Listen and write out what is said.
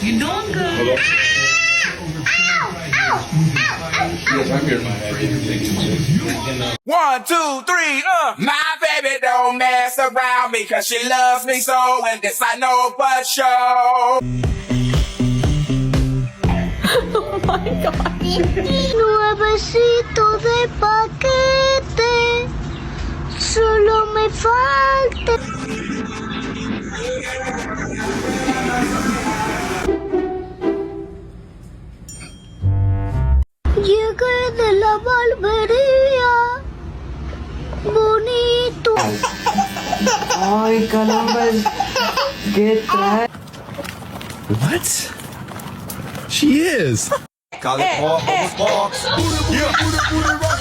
You don't go. Yes, I'm here in my head. 1, 2, 3, My baby don't mess around me cause she loves me so, and this I know for sure. Oh my god. Nuevecito de paquete. Solo me falta. Llegué de la barbería. Bonito. Ay, caramba. ¿Qué trae? What? She is. Call it Paul. Yeah.